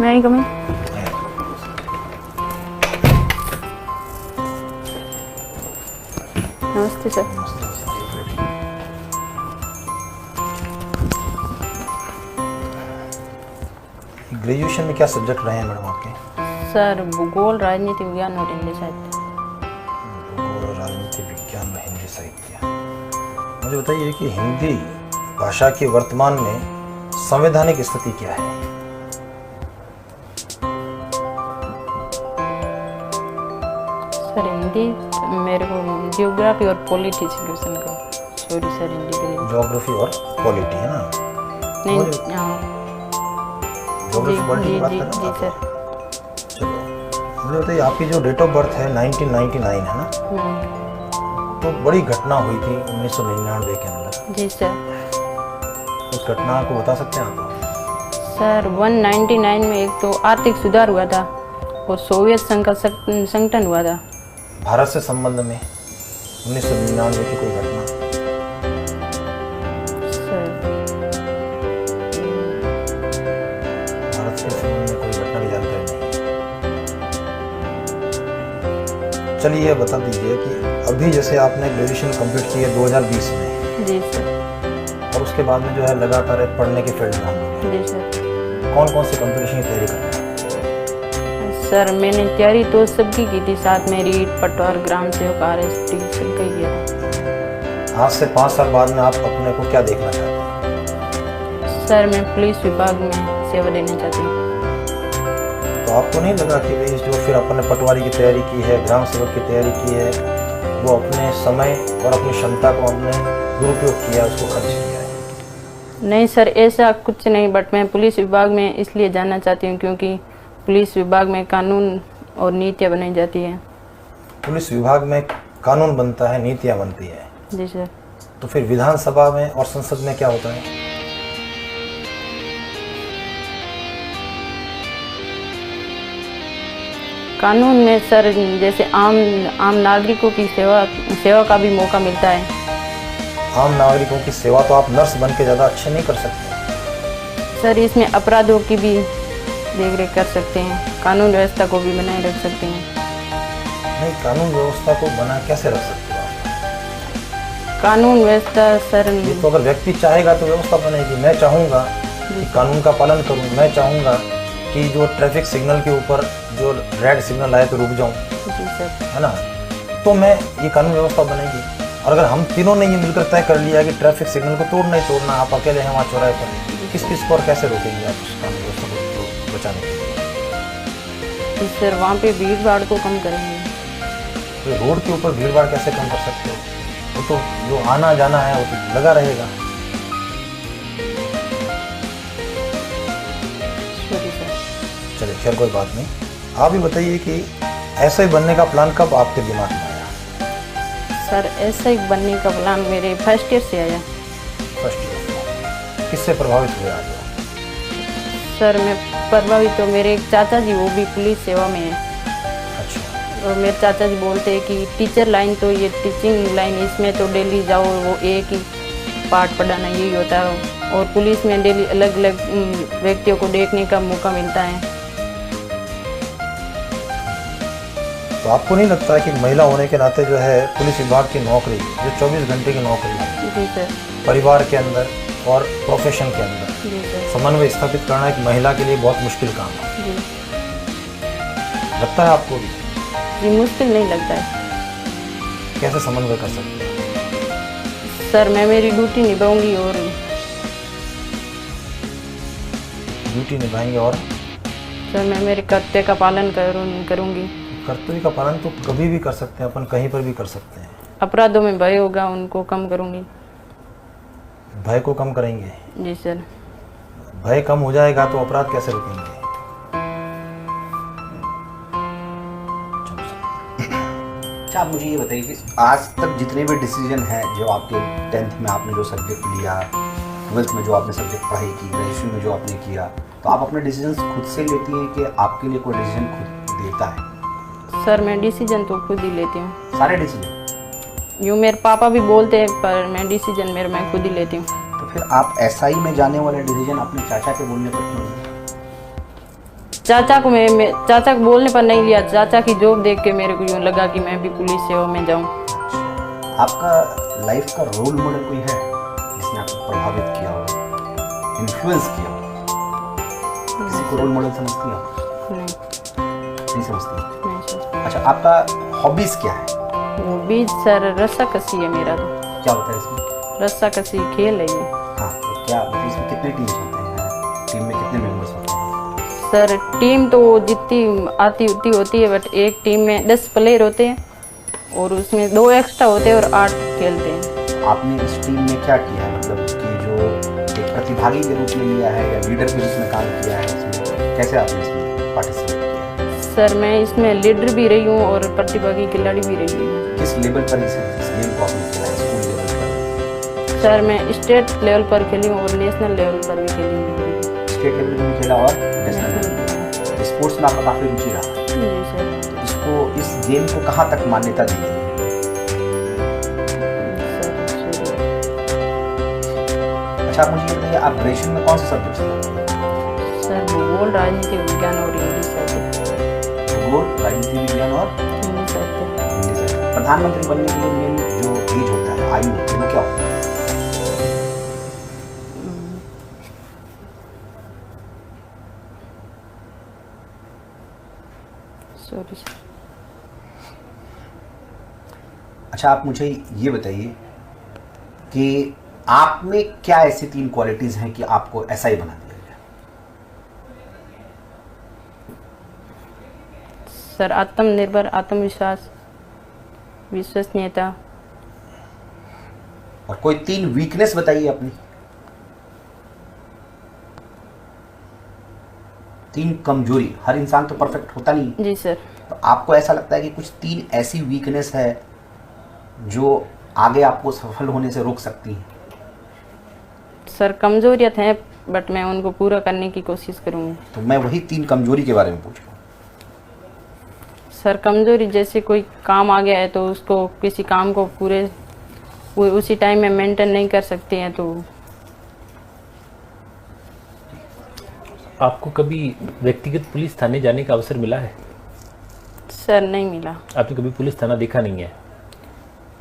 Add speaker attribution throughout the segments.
Speaker 1: मैं आई कमी। नमस्ते सर।
Speaker 2: ग्रेजुएशन में क्या सब्जेक्ट रहे हैं मैडम आपके?
Speaker 1: सर भूगोल, राजनीति विज्ञान और हिंदी साहित्य।
Speaker 2: भूगोल, राजनीति विज्ञान और हिंदी साहित्य। मुझे बताइए कि हिंदी भाषा की वर्तमान में संवैधानिक स्थिति क्या है?
Speaker 1: सर हिंदी मेरे को जियोग्राफी और पॉलिटी से क्वेश्चन का, सॉरी सर हिंदी के लिए।
Speaker 2: ज्योग्राफी और पॉलिटी है ना?
Speaker 1: नहीं, हाँ
Speaker 2: ज्योग्राफी पॉलिटी की बात
Speaker 1: जी
Speaker 2: कर रहे
Speaker 1: जी
Speaker 2: हैं
Speaker 1: सर।
Speaker 2: आप? चलो मुझे बताइए, आपकी जो डेट ऑफ बर्थ है 1999 है ना? तो बड़ी घटना हुई थी 1999 के अंदर।
Speaker 1: जी सर।
Speaker 2: उस घटना को बता सकते हैं आप?
Speaker 1: सर 199 में एक तो आर्थिक सुधार हुआ था और सोवियत संघ का संगठन हुआ था।
Speaker 2: भारत से संबंध में 1999 की कोई घटना?
Speaker 1: सर
Speaker 2: भारत के संबंध में कोई घटना की जानकारी नहीं। चलिए ये बता दीजिए कि अभी जैसे आपने ग्रेजुएशन कंप्लीट की है 2020 में,
Speaker 1: जी सर।
Speaker 2: और उसके बाद में जो है लगातार पढ़ने के फील्ड में हम लोग
Speaker 1: जी सर।
Speaker 2: कौन कौन सी कंपटीशन की तैयारी करते हैं?
Speaker 1: सर मैंने तैयारी तो सबकी की थी, साथ में रीट, पटवार, ग्राम सेवक, RST सबका ही किया था।
Speaker 2: आज से 5 साल बाद में आप अपने को क्या देखना चाहते हैं?
Speaker 1: सर मैं पुलिस विभाग में सेवा देना चाहती हूँ।
Speaker 2: तो आपको नहीं लगा कि भाई जो फिर अपन ने पटवारी की तैयारी की है, ग्राम सेवक की तैयारी की है, वो अपने समय और अपनी क्षमता को हमने दुरुपयोग किया, उसको खर्च किया है?
Speaker 1: नहीं सर ऐसा कुछ नहीं, बट मैं पुलिस विभाग में इसलिए जाना चाहती हूँ क्योंकि पुलिस विभाग में कानून और नीतियाँ बनाई जाती हैं।
Speaker 2: पुलिस विभाग में कानून बनता है, नीतियाँ बनती है।
Speaker 1: जी सर।
Speaker 2: तो फिर विधानसभा में और संसद में क्या होता है?
Speaker 1: कानून में सर जैसे आम नागरिकों की सेवा का भी मौका मिलता है।
Speaker 2: आम नागरिकों की सेवा तो आप नर्स बन के ज़्यादा अच्छे नहीं कर सकते।
Speaker 1: सर इसमें अपराधों की भी देखरेख कर सकते हैं, कानून व्यवस्था को भी बनाए रख सकते हैं।
Speaker 2: नहीं, कानून व्यवस्था को बना कैसे रख सकते हो आप?
Speaker 1: कानून व्यवस्था सर
Speaker 2: ये तो अगर व्यक्ति चाहेगा तो व्यवस्था बनेगी। मैं चाहूँगा कि कानून का पालन करूँ, मैं चाहूँगा कि जो ट्रैफिक सिग्नल के ऊपर जो रेड सिग्नल आए तो रुक जाऊँ,
Speaker 1: जी सर,
Speaker 2: है ना? तो मैं ये कानून व्यवस्था बनेगी। और अगर हम तीनों ने ये मिलकर तय कर लिया कि ट्रैफिक सिग्नल को तोड़ना ही तोड़ना, आप अकेले हैं वहाँ चौराहे पर, किस को और कैसे रोकेंगे आप उस कानून व्यवस्था को बचाने के लिए?
Speaker 1: जी सर वहाँ पे भीड़ भाड़ को कम करेंगे।
Speaker 2: तो रोड के ऊपर भीड़ भाड़ कैसे कम कर सकते हो? वो तो जो आना जाना है वो तो लगा रहेगा।
Speaker 1: Sorry sir.
Speaker 2: चलिए खैर कोई बात नहीं। आप ही बताइए कि ऐसा ही बनने का प्लान कब आपके दिमाग में आया?
Speaker 1: सर ऐसा ही बनने का प्लान मेरे फर्स्ट ईयर से आया।
Speaker 2: First year. किससे प्रभावित हुए आप?
Speaker 1: सर मैं प्रभावित तो मेरे एक चाचा जी, वो भी पुलिस सेवा में है।
Speaker 2: अच्छा।
Speaker 1: और मेरे चाचा जी बोलते हैं कि टीचर लाइन तो ये टीचिंग लाइन, इसमें तो डेली जाओ, वो एक ही पाठ पढ़ाना यही होता है, और पुलिस में डेली अलग अलग व्यक्तियों को देखने का मौका मिलता है।
Speaker 2: तो आपको नहीं लगता कि महिला होने के नाते जो है पुलिस विभाग की नौकरी, जो 24 घंटे की नौकरी है,
Speaker 1: जी सर,
Speaker 2: परिवार के अंदर और प्रोफेशन के अंदर
Speaker 1: जी सर,
Speaker 2: समन्वय स्थापित करना एक महिला के लिए बहुत मुश्किल काम है?
Speaker 1: जी
Speaker 2: लगता है आपको भी?
Speaker 1: जी मुश्किल नहीं लगता है।
Speaker 2: कैसे समन्वय कर सकते हैं?
Speaker 1: सर मैं मेरी ड्यूटी निभाऊंगी और
Speaker 2: ड्यूटी निभाएंगे और
Speaker 1: सर मैं मेरे कर्तव्य का पालन करूंगी।
Speaker 2: कर्तव्य का पालन तो कभी भी कर सकते हैं अपन, कहीं पर भी कर सकते हैं।
Speaker 1: अपराधों में भय होगा उनको कम करूंगी।
Speaker 2: भय को कम करेंगे?
Speaker 1: जी सर।
Speaker 2: भय कम हो जाएगा तो अपराध कैसे रुकेंगे?
Speaker 3: अच्छा आप मुझे ये बताइए कि आज तक जितने भी डिसीजन हैं, जो आपके 10th में आपने जो सब्जेक्ट लिया, 12th में जो आपने सब्जेक्ट पढ़ाई की, ग्रेजुएशन में जो आपने किया, तो आप अपने डिसीजन खुद से लेती हैं कि आपके लिए कोई डिसीजन खुद देता है?
Speaker 1: सर मैं डिसीजन तो खुद ही लेती हूँ,
Speaker 3: सारे डिसीजन?
Speaker 1: यूँ मेरे पापा भी बोलते हैं, पर मैं डिसीजन मैं खुद ही लेती हूँ।
Speaker 3: तो फिर आप SI में जाने वाले डिसीजन अपने चाचा के बोलने पर क्यों?
Speaker 1: चाचा को मैं चाचा को बोलने पर नहीं लिया। चाचा की जॉब देख के मेरे को यूँ लगा कि मैं भी पुलिस सेवा में जाऊँ।
Speaker 3: आपका लाइफ का रोल मॉडल कोई है जिसने आपको प्रभावित किया हो, इन्फ्लुएंस किया हो? किसी को रोल मॉडल समझती हो?
Speaker 1: नहीं
Speaker 3: नहीं समझती।
Speaker 1: नहीं सर।
Speaker 3: अच्छा, आपका हॉबीज क्या है?
Speaker 1: वो बीच सर रस्सा कसी है मेरा। तो
Speaker 3: क्या होता है इसमें?
Speaker 1: रस्सा कसी खेल है ये।
Speaker 3: हाँ, तो क्या मतलब इसमें कितने टीम्स होते हैं? टीम में कितने मेंबर्स होते हैं?
Speaker 1: सर टीम तो जितनी आती उतनी होती है, बट एक टीम में 10 प्लेयर होते हैं और उसमें 2 एक्स्ट्रा होते हैं और 8 खेलते हैं।
Speaker 3: आपने इस टीम में क्या किया है, मतलब कि जो एक प्रतिभागी के रूप में लिया है या लीडर के रूप में काम किया है, इसमें कैसे आपने इसमें पार्टिसिपेट किया है?
Speaker 1: सर मैं इसमें लीडर भी रही हूँ और प्रतिभागी खिलाड़ी भी रही हूँ।
Speaker 3: किस लेवल पर इस गेम को आपने खेला है? स्कूल लेवल पर?
Speaker 1: सर मैं स्टेट लेवल पर खेली हूँ और नेशनल लेवल पर भी खेली हूँ।
Speaker 3: स्टेट लेवल पर भी खेला और नेशनल लेवल पर? स्पोर्ट्स में आपका काफ़ी रुचि रहा।
Speaker 1: जी सर।
Speaker 3: तो इसको, इस गेम को कहाँ तक मान्यता दी गई है? अच्छा, आप मुझे ये बताइए, आप ग्रेजुएशन में कौन से सब्जेक्ट से?
Speaker 1: सर भूगोल, राजनीति विज्ञान और इंग्लिश साहित्य।
Speaker 3: भूगोल, राजनीति विज्ञान और
Speaker 1: इंग्लिश साहित्य।
Speaker 3: हिंदी साहित्य। प्रधानमंत्री बनने के लिए मेन जो एज होता है, आयु होती है, वो क्या होता है?
Speaker 1: सॉरी।
Speaker 3: अच्छा, आप मुझे ये बताइए कि आप में क्या ऐसी 3 क्वालिटीज हैं कि आपको ऐसा ही बना दिया गया?
Speaker 1: सर आत्मनिर्भर, आत्मविश्वास, विश्वसनीयता।
Speaker 3: और कोई 3 वीकनेस बताइए अपनी। 3 कमजोरी। हर इंसान तो परफेक्ट होता नहीं।
Speaker 1: जी सर।
Speaker 3: तो आपको ऐसा लगता है कि कुछ 3 ऐसी वीकनेस है जो आगे आपको सफल होने से रोक सकती है?
Speaker 1: सर कमजोरियत है, बट मैं उनको पूरा करने की कोशिश करूँगी।
Speaker 3: तो मैं वही 3 कमजोरी के बारे में पूछ रहा हूँ।
Speaker 1: सर कमजोरी जैसे कोई काम आ गया है तो उसको, किसी काम को पूरे उसी टाइम में मेंटेन नहीं कर सकते हैं। तो
Speaker 4: आपको कभी व्यक्तिगत पुलिस थाने जाने का अवसर मिला है?
Speaker 1: सर नहीं मिला।
Speaker 4: आपने कभी पुलिस थाना देखा नहीं है?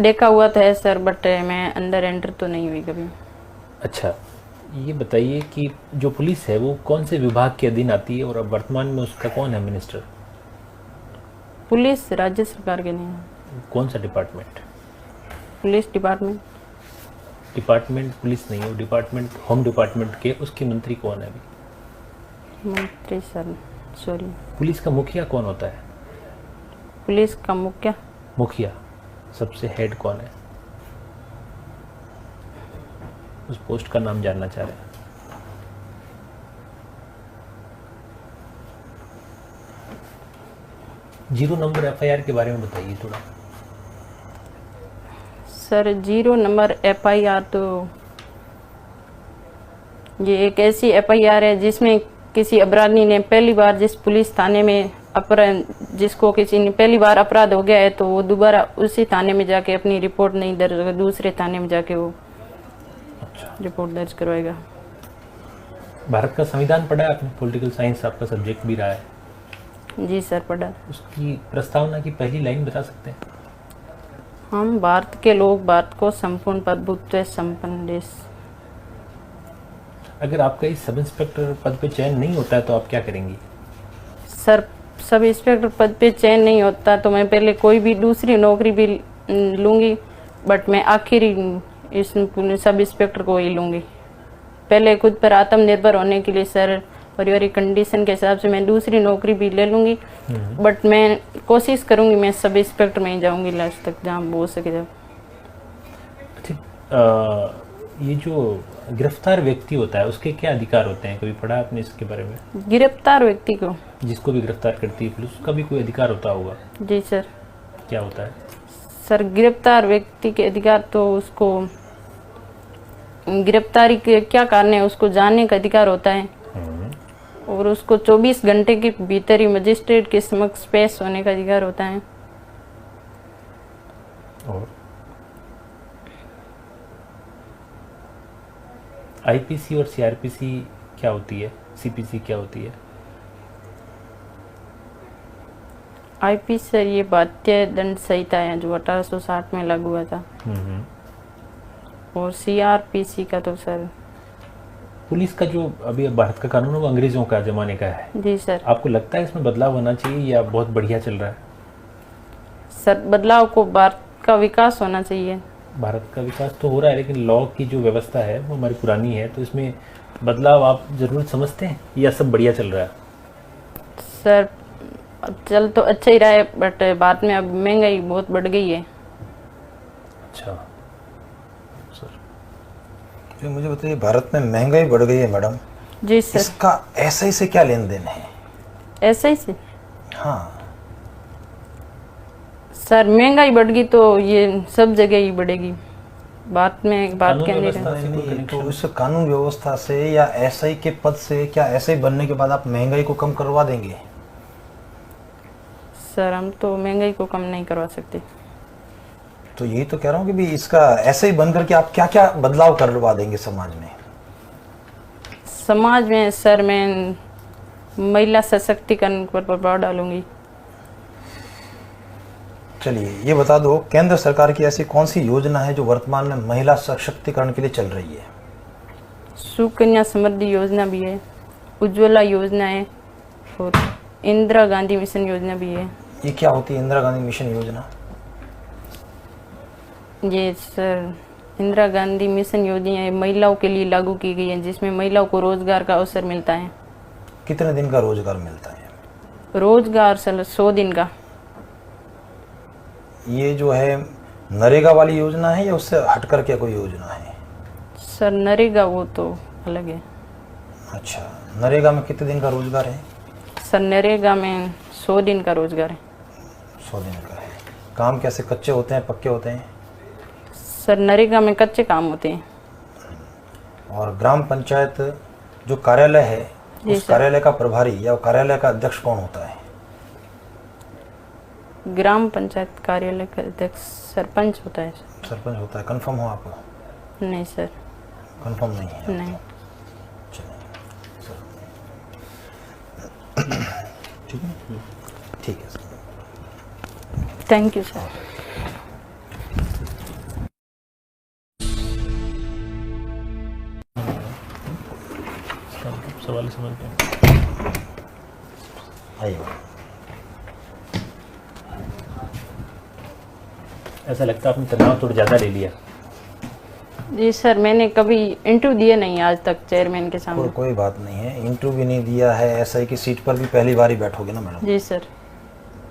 Speaker 1: देखा हुआ तो है सर, बट मैं अंदर एंटर तो नहीं हुई कभी।
Speaker 4: अच्छा, ये बताइए कि जो पुलिस है वो कौन से विभाग के अधीन आती है और अब वर्तमान में उसका कौन है मिनिस्टर?
Speaker 1: पुलिस राज्य सरकार के नहीं है।
Speaker 4: कौन सा department?
Speaker 1: Police department.
Speaker 4: Department police नहीं है, डिपार्टमेंट होम डिपार्टमेंट के, उसके मंत्री कौन है अभी?
Speaker 1: मंत्री सर, सॉरी।
Speaker 4: पुलिस का मुखिया कौन होता है?
Speaker 1: पुलिस का
Speaker 4: मुखिया सबसे हेड कौन है? उस पोस्ट का नाम जानना चाह रहे हैं। जीरो नंबर एफआईआर के बारे में बताइए थोड़ा।
Speaker 1: सर 0 नंबर एफआईआर तो ये एक ऐसी एफआईआर है जिसमें किसी अपराधी ने पहली बार जिस पुलिस थाने में जिसको किसी ने पहली बार अपराध हो गया है तो वो दोबारा उसी थाने में जाके अपनी रिपोर्ट नहीं दर्ज होगा, दूसरे थाने में जाके वो रिपोर्ट दर्ज करवाएगा।
Speaker 4: भारत का संविधान पढ़ा है आपने? पॉलिटिकल साइंस आपका सब्जेक्ट भी रहा है।
Speaker 1: जी सर पढ़ा।
Speaker 4: उसकी प्रस्तावना की पहली लाइन बता सकते हैं?
Speaker 1: हम भारत के लोग भारत को संपूर्ण प्रभुत्व संपन्न देश।
Speaker 4: अगर आपका इस सब इंस्पेक्टर पद पे चयन नहीं होता है तो आप क्या करेंगी?
Speaker 1: सर सब इंस्पेक्टर पद पे चयन नहीं होता तो मैं पहले कोई भी दूसरी नौकरी भी लूँगी, बट मैं आखिरी इस सब इंस्पेक्टर को ही लूँगी। पहले खुद पर आत्मनिर्भर होने के लिए सर पारिवारिक कंडीशन के हिसाब से मैं दूसरी नौकरी भी ले लूँगी, बट मैं कोशिश करूँगी मैं सब इंस्पेक्टर में ही जाऊँगी लास्ट तक, जहाँ हो सके जब।
Speaker 4: अच्छा, ये जो गिरफ्तार व्यक्ति होता है उसके क्या अधिकार होते हैं? कभी पढ़ा आपने इसके बारे में?
Speaker 1: गिरफ्तार व्यक्ति को,
Speaker 4: जिसको भी गिरफ्तार करती है पुलिस, उसका भी कोई अधिकार होता होगा?
Speaker 1: जी सर।
Speaker 4: क्या होता है?
Speaker 1: सर गिरफ्तार व्यक्ति के अधिकार तो उसको गिरफ्तारी के क्या कारण है उसको जानने का अधिकार होता है और उसको 24 घंटे के भीतर ही मजिस्ट्रेट के समक्ष पेश होने का अधिकार होता है।
Speaker 4: और आईपीसी और सीआरपीसी क्या होती है? सीपीसी क्या होती है?
Speaker 1: आईपी सर ये भारतीय दंड संहिता है जो 1860 में लागू हुआ था, और सीआरपीसी का तो सर
Speaker 4: पुलिस का जो अभी भारत का कानून है वो अंग्रेजों का जमाने का है।
Speaker 1: जी सर।
Speaker 4: आपको लगता है इसमें बदलाव होना चाहिए या बहुत बढ़िया चल रहा है?
Speaker 1: सर बदलाव को भारत का विकास होना चाहिए।
Speaker 4: भारत का विकास तो हो रहा है, लेकिन लॉ की जो व्यवस्था है वो हमारी पुरानी है, तो इसमें बदलाव आप जरूरत समझते हैं या सब बढ़िया चल रहा है?
Speaker 1: सर अब चल तो अच्छा ही रहा है, बट बाद में अब महंगाई बहुत बढ़ गई है।
Speaker 4: अच्छा सर,
Speaker 2: जो मुझे बताइए, भारत में महंगाई बढ़ गई है मैडम,
Speaker 1: जी सर।
Speaker 2: इसका एसआई से क्या लेन देन है?
Speaker 1: ऐसा ही से
Speaker 2: हाँ,
Speaker 1: सर महंगाई बढ़ गई तो ये सब जगह ही बढ़ेगी, बात में बात
Speaker 4: कानून
Speaker 1: के अंदर
Speaker 4: व्यवस्था
Speaker 1: है।
Speaker 4: से कोई
Speaker 2: नहीं, तो
Speaker 4: connection?
Speaker 2: इस कानून व्यवस्था से या एसआई के पद से, क्या एसआई बनने के बाद आप महंगाई को कम करवा देंगे?
Speaker 1: सर हम तो महंगाई को कम नहीं करवा सकते।
Speaker 2: तो यही तो कह रहा हूँ कि भी इसका ऐसे ही बन करके आप क्या क्या बदलाव करवा देंगे समाज में?
Speaker 1: समाज में सर मैं महिला सशक्तिकरण पर प्रभाव डालूंगी।
Speaker 2: चलिए ये बता दो, केंद्र सरकार की ऐसी कौन सी योजना है जो वर्तमान में महिला सशक्तिकरण के लिए चल रही है?
Speaker 1: सुकन्या समृद्धि योजना भी है, उज्ज्वला योजना है, और इंदिरा गांधी मिशन योजना भी है।
Speaker 2: ये क्या होती है इंदिरा गांधी मिशन योजना?
Speaker 1: ये सर इंदिरा गांधी मिशन योजना महिलाओं के लिए लागू की गई है, जिसमें महिलाओं को रोजगार का अवसर मिलता है।
Speaker 2: कितने दिन का रोजगार मिलता है?
Speaker 1: रोजगार सर 100 दिन का।
Speaker 2: ये जो है नरेगा वाली योजना है या उससे हटकर के कोई योजना है?
Speaker 1: सर नरेगा वो तो अलग है।
Speaker 2: अच्छा, नरेगा में कितने दिन का रोजगार है?
Speaker 1: सर नरेगा में 100 दिन का रोजगार है।
Speaker 2: 100 दिन का है। काम कैसे, कच्चे होते हैं पक्के होते हैं?
Speaker 1: सर नरेगा में कच्चे काम होते हैं।
Speaker 2: और ग्राम पंचायत जो कार्यालय है,
Speaker 1: जी
Speaker 2: उस
Speaker 1: सर।
Speaker 2: कार्यालय का प्रभारी या कार्यालय का अध्यक्ष कौन होता है?
Speaker 1: ग्राम पंचायत कार्यालय का अध्यक्ष सरपंच होता है।
Speaker 2: सरपंच होता है। कंफर्म हो आप?
Speaker 1: नहीं सर।
Speaker 2: कंफर्म नहीं है?
Speaker 1: नहीं।
Speaker 2: ठीक है, ठीक है सर।
Speaker 1: Thank you sir.
Speaker 4: सवाल समझ गए।
Speaker 2: आइए।
Speaker 4: ऐसा लगता है आपने तनाव थोड़ा ज़्यादा ले लिया।
Speaker 1: जी सर, मैंने कभी इंटरव्यू दिया नहीं आज तक चेयरमैन के सामने।
Speaker 2: कोई बात नहीं है, इंटरव्यू भी नहीं दिया है, एसआई की सीट पर भी पहली बार ही बैठोगे ना मैडम,
Speaker 1: जी सर।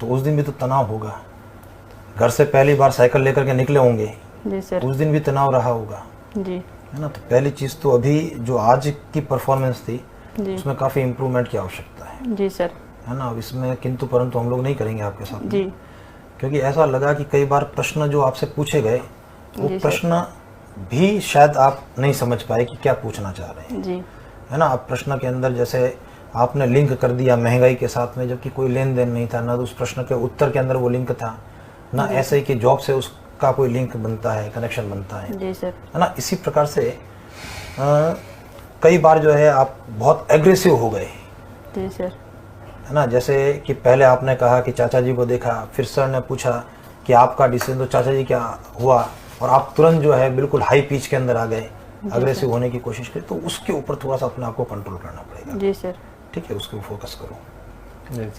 Speaker 2: तो उस दिन भी तो तनाव होगा। घर से पहली बार साइकिल लेकर के निकले होंगे,
Speaker 1: जी सर।
Speaker 2: उस दिन भी तनाव रहा होगा,
Speaker 1: जी
Speaker 2: है ना। तो पहली चीज़ तो अभी जो आज की परफॉर्मेंस थी
Speaker 1: जी
Speaker 2: उसमें काफ़ी इम्प्रूवमेंट की आवश्यकता है
Speaker 1: जी सर।
Speaker 2: है ना। अब इसमें किंतु परंतु हम लोग नहीं करेंगे आपके साथ में,
Speaker 1: जी
Speaker 2: क्योंकि ऐसा लगा कि कई बार प्रश्न जो आपसे पूछे गए वो
Speaker 1: जी सर।
Speaker 2: प्रश्न भी शायद आप नहीं समझ पाए कि क्या पूछना चाह रहे हैं,
Speaker 1: जी
Speaker 2: है ना। आप प्रश्न के अंदर जैसे आपने लिंक कर दिया महंगाई के साथ में, जबकि कोई लेन देन नहीं था, ना तो उस प्रश्न के उत्तर के अंदर वो लिंक था, ना एसआई के जॉब से उसका कोई लिंक बनता है, कनेक्शन बनता है
Speaker 1: जी सर।
Speaker 2: ना। इसी प्रकार से कई बार जो है आप बहुत एग्रेसिव हो गए,
Speaker 1: जी सर।
Speaker 2: है ना। जैसे कि पहले आपने कहा कि चाचा जी को देखा, फिर सर ने पूछा कि आपका डिसीजन, तो चाचा जी क्या हुआ, और आप तुरंत जो है बिल्कुल हाई पिच के अंदर आ गए, अग्रेसिव होने की कोशिश करी। तो उसके ऊपर थोड़ा सा अपने आप को कंट्रोल करना पड़ेगा,
Speaker 1: जी सर।
Speaker 2: ठीक है, उसके फोकस करो।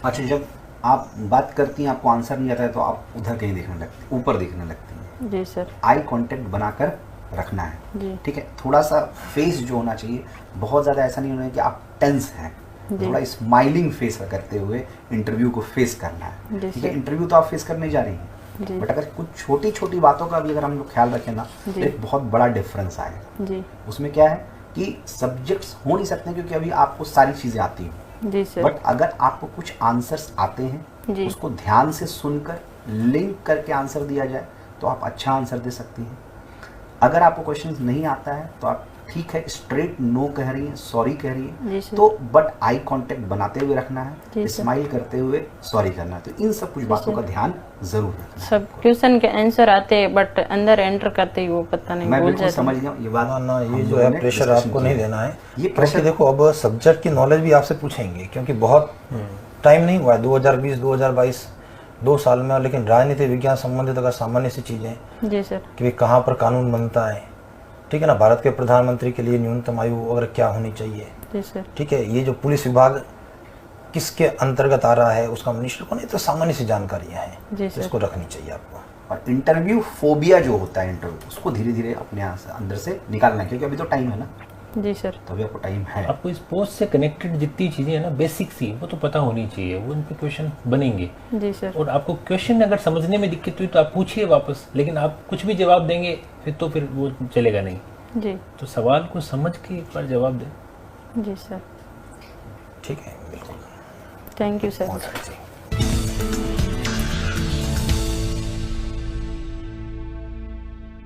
Speaker 3: अच्छा, जब आप बात करती हैं आपको आंसर नहीं आता है तो आप उधर कहीं देखने लगती हैं, ऊपर देखने लगती हैं।
Speaker 1: जी सर।
Speaker 3: आई कांटेक्ट बनाकर रखना है,
Speaker 1: जी
Speaker 3: ठीक है। थोड़ा सा फेस जो होना चाहिए, बहुत ज़्यादा ऐसा नहीं होना है कि आप टेंस हैं,
Speaker 1: जी।
Speaker 3: थोड़ा स्माइलिंग फेस करते हुए इंटरव्यू को फेस करना है,
Speaker 1: जी
Speaker 3: ठीक है।
Speaker 1: सर।
Speaker 3: इंटरव्यू तो आप फेस करने जा रही हैं,
Speaker 1: जी
Speaker 3: बट अगर कुछ छोटी छोटी बातों का भी अगर हम लोग ख्याल रखें ना, तो
Speaker 1: जी।
Speaker 3: एक बहुत बड़ा डिफरेंस आएगा।
Speaker 1: जी
Speaker 3: उसमें क्या है कि सब्जेक्ट्स हो नहीं सकते क्योंकि अभी आपको सारी चीज़ें आती हैं,
Speaker 1: जी सर।
Speaker 3: बट अगर आपको कुछ आंसर्स आते हैं,
Speaker 1: जी।
Speaker 3: उसको ध्यान से सुनकर लिंक करके आंसर दिया जाए तो आप अच्छा आंसर दे सकती हैं। अगर आपको क्वेश्चन नहीं आता है तो आप ठीक है स्ट्रेट नो कह रही हैं, सॉरी कह रही
Speaker 1: जी
Speaker 3: हैं,
Speaker 1: सर।
Speaker 3: तो बट आई कांटेक्ट बनाते हुए रखना
Speaker 1: जी
Speaker 3: है,
Speaker 1: सर।
Speaker 3: स्माइल करते हुए सॉरी करना है। तो इन सब कुछ बातों का ध्यान जरूर रखना है।
Speaker 1: सब क्वेश्चन के आंसर आते हैं, बट अंदर एंटर करते ही वो पता नहीं
Speaker 3: मैं
Speaker 1: भूल
Speaker 3: बिल्कुल
Speaker 1: जाते
Speaker 3: समझ
Speaker 1: हैं।
Speaker 3: गया हूँ ये बात।
Speaker 2: ना ये
Speaker 3: हम
Speaker 2: जो
Speaker 3: लोगों
Speaker 2: है
Speaker 3: ने
Speaker 2: प्रेशर
Speaker 3: discussion
Speaker 2: आपको
Speaker 3: किया।
Speaker 2: नहीं देना है,
Speaker 3: ये
Speaker 2: क्योंकि
Speaker 3: प्रेशर
Speaker 2: देखो अब सब्जेक्ट की नॉलेज भी आपसे पूछेंगे, क्योंकि बहुत टाइम नहीं हुआ है, 2020 2022 2 साल में, लेकिन राजनीति विज्ञान संबंधित अगर सामान्य सी चीज़ें
Speaker 1: जी सर।
Speaker 2: कि भाई कहाँ पर कानून बनता है, ठीक है ना, भारत के प्रधानमंत्री के लिए न्यूनतम आयु वगैरह क्या होनी चाहिए,
Speaker 1: जी सर।
Speaker 2: ठीक है, ये जो पुलिस विभाग किसके अंतर्गत आ रहा है उसका मिनिस्टर को नहीं, तो सामान्य सी जानकारियाँ हैं,
Speaker 1: जी सर।
Speaker 2: इसको रखनी चाहिए आपको।
Speaker 3: और इंटरव्यू फोबिया जो होता है इंटरव्यू, उसको धीरे धीरे अपने यहाँ से अंदर से निकालना है, क्योंकि अभी तो टाइम है ना,
Speaker 1: जी सर।
Speaker 3: तो अभी आपको टाइम है।
Speaker 4: आपको इस पोस्ट से कनेक्टेड जितनी चीज़ें हैं ना बेसिक सी, वो तो पता होनी चाहिए, वो उन पे क्वेश्चन बनेंगे।
Speaker 1: जी सर।
Speaker 4: और आपको क्वेश्चन अगर समझने में दिक्कत हुई तो आप पूछिए वापस, लेकिन आप कुछ भी जवाब देंगे फिर वो चलेगा नहीं।
Speaker 1: जी।
Speaker 4: तो सवाल को समझ के एक बार जवाब दें।
Speaker 1: जी सर।
Speaker 2: ठीक है, बिल्कुल।
Speaker 1: Thank you sir.
Speaker 2: बहुत अच्छी।